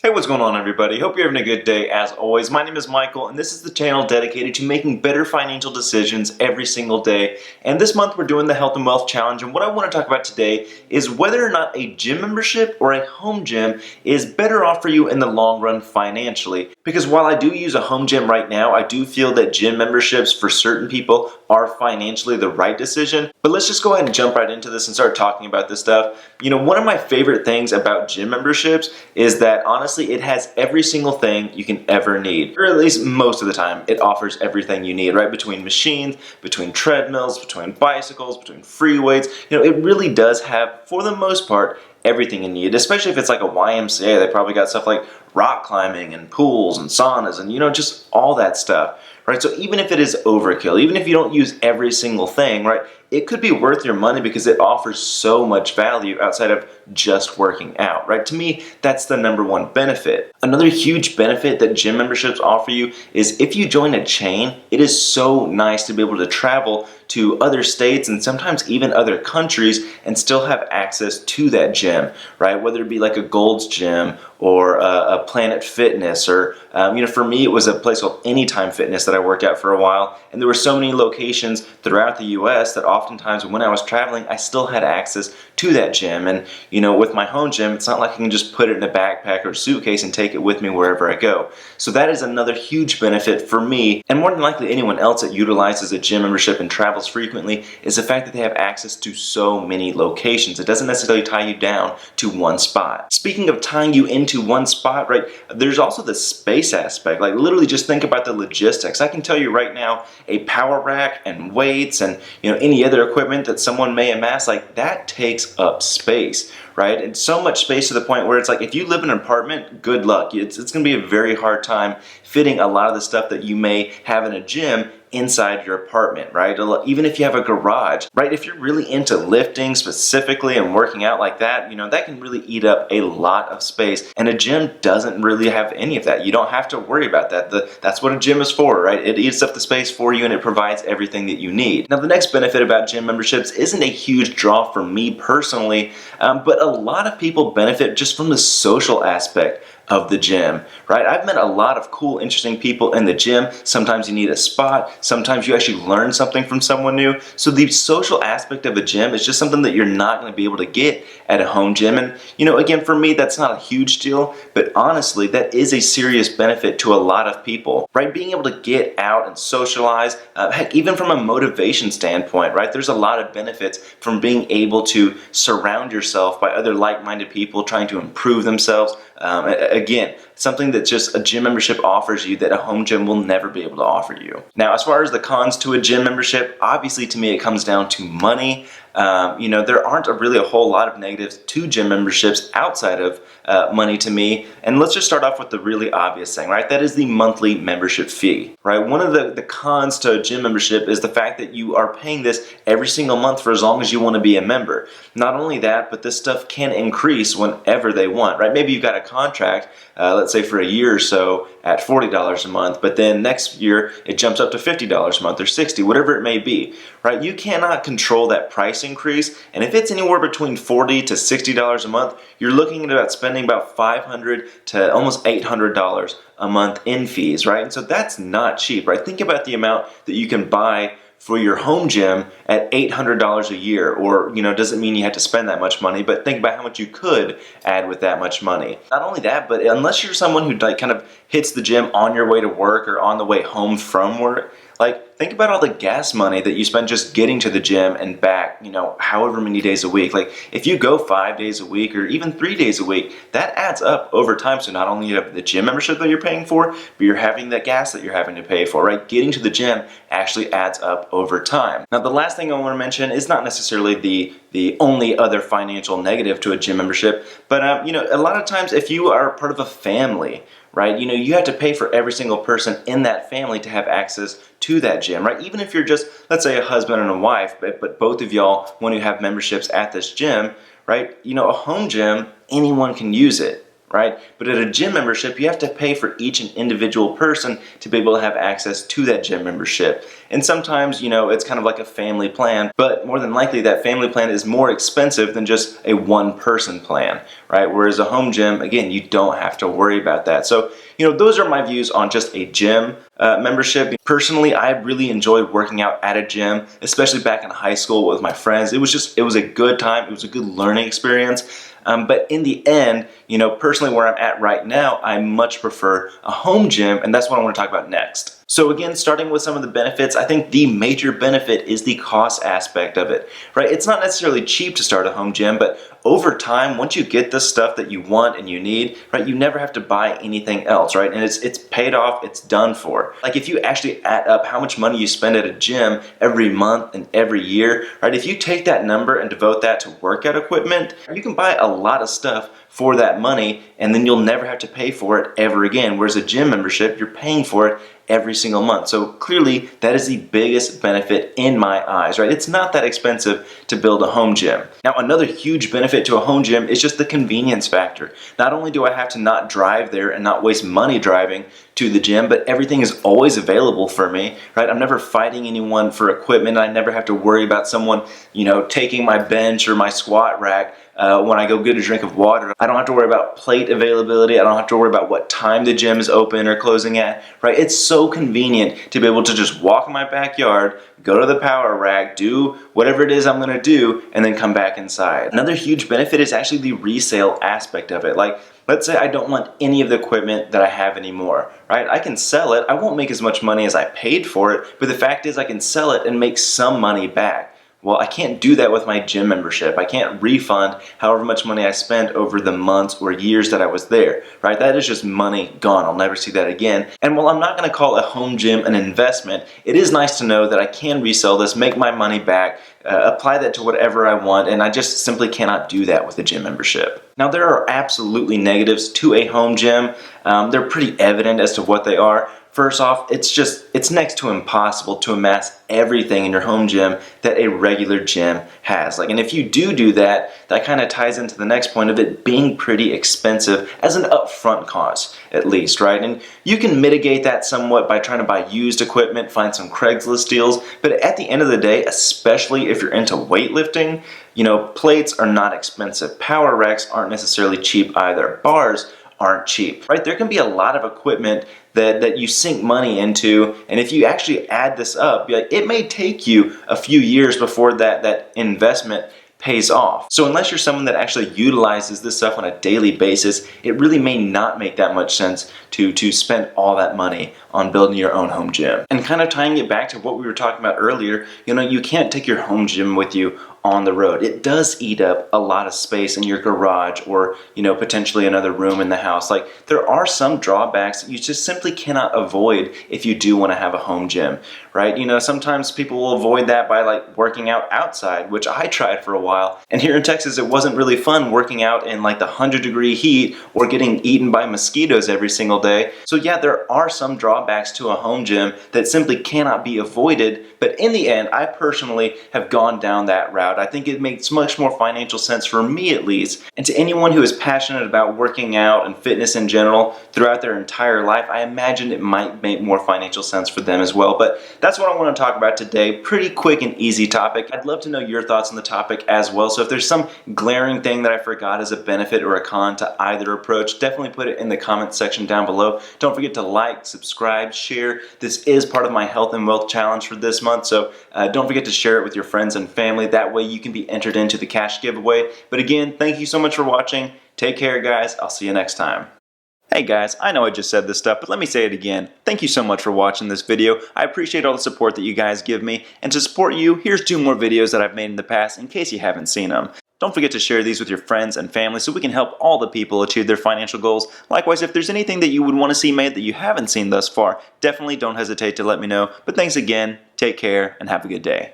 Hey, what's going on, everybody? Hope you're having a good day. As always, my name is Michael, and this is the channel dedicated to making better financial decisions every single day. And this month we're doing the Health and Wealth Challenge, and what I want to talk about today is whether or not a gym membership or a home gym is better off for you in the long run financially. Because while I do use a home gym right now, I do feel that gym memberships for certain people are financially the right decision. But let's just go ahead and jump right into this and start talking about this stuff. One of my favorite things about gym memberships is that honestly, it has every single thing you can ever need, or at least most of the time it offers everything you need, right? Between machines, between treadmills, between bicycles, between free weights, it really does have, for the most part, everything you need, especially if it's like a YMCA. They probably got stuff like rock climbing and pools and saunas and just all that stuff, right? So even if it is overkill, even if you don't use every single thing, right, it could be worth your money because it offers so much value outside of just working out, right? To me, that's the number one benefit. Another huge benefit that gym memberships offer you is if you join a chain, it is so nice to be able to travel to other states and sometimes even other countries and still have access to that gym, right? Whether it be like a Gold's Gym or a Planet Fitness, or for me it was a place called Anytime Fitness that I worked at for a while, and there were so many locations throughout the US that oftentimes when I was traveling I still had access to that gym. And with my home gym, it's not like I can just put it in a backpack or suitcase and take it with me wherever I go. So that is another huge benefit for me, and more than likely anyone else that utilizes a gym membership and travels frequently, is the fact that they have access to so many locations. It doesn't necessarily tie you down to one spot. Speaking of tying you into one spot, right, there's also the space aspect. Like literally just think about the logistics. I can tell you right now, a power rack and weights and any other equipment that someone may amass, like that takes up space, right? And so much space to the point where it's like if you live in an apartment, good luck. It's going to be a very hard time fitting a lot of the stuff that you may have in a gym inside your apartment, right? Even if you have a garage, right? If you're really into lifting specifically and working out like that, that can really eat up a lot of space. And a gym doesn't really have any of that. You don't have to worry about that. That's what a gym is for, right? It eats up the space for you and it provides everything that you need. Now, the next benefit about gym memberships isn't a huge draw for me personally, but a lot of people benefit just from the social aspect of the gym, right? I've met a lot of cool, interesting people in the gym. Sometimes you need a spot. Sometimes you actually learn something from someone new. So the social aspect of a gym is just something that you're not going to be able to get at a home gym. And, again, for me, that's not a huge deal, but honestly, that is a serious benefit to a lot of people, right? Being able to get out and socialize, heck, even from a motivation standpoint, right? There's a lot of benefits from being able to surround yourself by other like-minded people trying to improve themselves. Again, something that just a gym membership offers you that a home gym will never be able to offer you. Now, as far as the cons to a gym membership, obviously to me it comes down to money. There aren't really a whole lot of negatives to gym memberships outside of money to me. And let's just start off with the really obvious thing, right? That is the monthly membership fee, right? One of the cons to a gym membership is the fact that you are paying this every single month for as long as you want to be a member. Not only that, but this stuff can increase whenever they want, right? Maybe you've got a contract, let's say for a year or so at $40 a month, but then next year it jumps up to $50 a month or $60, whatever it may be, right? You cannot control that price increase, and if it's anywhere between $40 to $60 a month, you're looking at about spending about $500 to almost $800 a month in fees, right? And so that's not cheap, right? Think about the amount that you can buy for your home gym at $800 a year, or doesn't mean you have to spend that much money, but think about how much you could add with that much money. Not only that, but unless you're someone who kind of hits the gym on your way to work or on the way home from work, think about all the gas money that you spend just getting to the gym and back, however many days a week. If you go 5 days a week or even 3 days a week, that adds up over time. So not only you have the gym membership that you're paying for, but you're having that gas that you're having to pay for, right? Getting to the gym actually adds up over time. Now, the last thing I want to mention is not necessarily the only other financial negative to a gym membership, but a lot of times if you are part of a family, right, you have to pay for every single person in that family to have access to that gym, right? Even if you're just, let's say, a husband and a wife, but both of y'all want to have memberships at this gym, right? A home gym, anyone can use it, right? But at a gym membership, you have to pay for each and individual person to be able to have access to that gym membership. And sometimes, it's kind of like a family plan, but more than likely that family plan is more expensive than just a one-person plan, right? Whereas a home gym, again, you don't have to worry about that. So, those are my views on just a gym membership. Personally, I really enjoyed working out at a gym, especially back in high school with my friends. It was a good time. It was a good learning experience. But in the end, personally where I'm at right now, I much prefer a home gym, and that's what I want to talk about next. So again, starting with some of the benefits, I think the major benefit is the cost aspect of it, right? It's not necessarily cheap to start a home gym, but over time, once you get the stuff that you want and you need, right, you never have to buy anything else, right? And it's paid off, it's done for. Like if you actually add up how much money you spend at a gym every month and every year, right? If you take that number and devote that to workout equipment, you can buy a lot of stuff for that money, and then you'll never have to pay for it ever again. Whereas a gym membership, you're paying for it every single month. So clearly that is the biggest benefit in my eyes, right? It's not that expensive to build a home gym. Now, another huge benefit to a home gym is just the convenience factor. Not only do I have to not drive there and not waste money driving to the gym, but everything is always available for me, right? I'm never fighting anyone for equipment. I never have to worry about someone, taking my bench or my squat rack when I go get a drink of water. I don't have to worry about plate availability. I don't have to worry about what time the gym is open or closing at, right? It's so convenient to be able to just walk in my backyard, go to the power rack, do whatever it is I'm gonna do, and then come back inside. Another huge benefit is actually the resale aspect of it. Like, let's say I don't want any of the equipment that I have anymore, right? I can sell it. I won't make as much money as I paid for it, but the fact is I can sell it and make some money back. Well, I can't do that with my gym membership. I can't refund however much money I spent over the months or years that I was there, right? That is just money gone. I'll never see that again. And while I'm not gonna call a home gym an investment, it is nice to know that I can resell this, make my money back, apply that to whatever I want, and I just simply cannot do that with a gym membership. Now, there are absolutely negatives to a home gym. They're pretty evident as to what they are. First off, it's next to impossible to amass everything in your home gym that a regular gym has. And if you do that, that kind of ties into the next point of it being pretty expensive as an upfront cost, at least, right? And you can mitigate that somewhat by trying to buy used equipment, find some Craigslist deals, but at the end of the day, especially if you're into weightlifting, plates are not expensive. Power racks aren't necessarily cheap either. Bars aren't cheap, right? There can be a lot of equipment that you sink money into, and if you actually add this up, it may take you a few years before that investment pays off. So unless you're someone that actually utilizes this stuff on a daily basis, it really may not make that much sense to spend all that money on building your own home gym. And kind of tying it back to what we were talking about earlier, you can't take your home gym with you on the road. It does eat up a lot of space in your garage or, potentially another room in the house. Like, there are some drawbacks that you just simply cannot avoid if you do want to have a home gym, right? Sometimes people will avoid that by working out outside, which I tried for a while. And here in Texas, it wasn't really fun working out in the 100-degree heat or getting eaten by mosquitoes every single day. So yeah, there are some drawbacks to a home gym that simply cannot be avoided. But in the end, I personally have gone down that route. I think it makes much more financial sense for me, at least. And to anyone who is passionate about working out and fitness in general throughout their entire life, I imagine it might make more financial sense for them as well. But that's what I want to talk about today. Pretty quick and easy topic. I'd love to know your thoughts on the topic as well. So if there's some glaring thing that I forgot as a benefit or a con to either approach, definitely put it in the comment section down below. Don't forget to like, subscribe, share. This is part of my health and wealth challenge for this month, so don't forget to share it with your friends and family. That way you can be entered into the cash giveaway. But again, thank you so much for watching. Take care, guys. I'll see you next time. Hey guys, I know I just said this stuff, but let me say it again. Thank you so much for watching this video. I appreciate all the support that you guys give me. And to support you, here's 2 more videos that I've made in the past in case you haven't seen them. Don't forget to share these with your friends and family so we can help all the people achieve their financial goals. Likewise, if there's anything that you would want to see made that you haven't seen thus far, definitely don't hesitate to let me know. But thanks again, take care, and have a good day.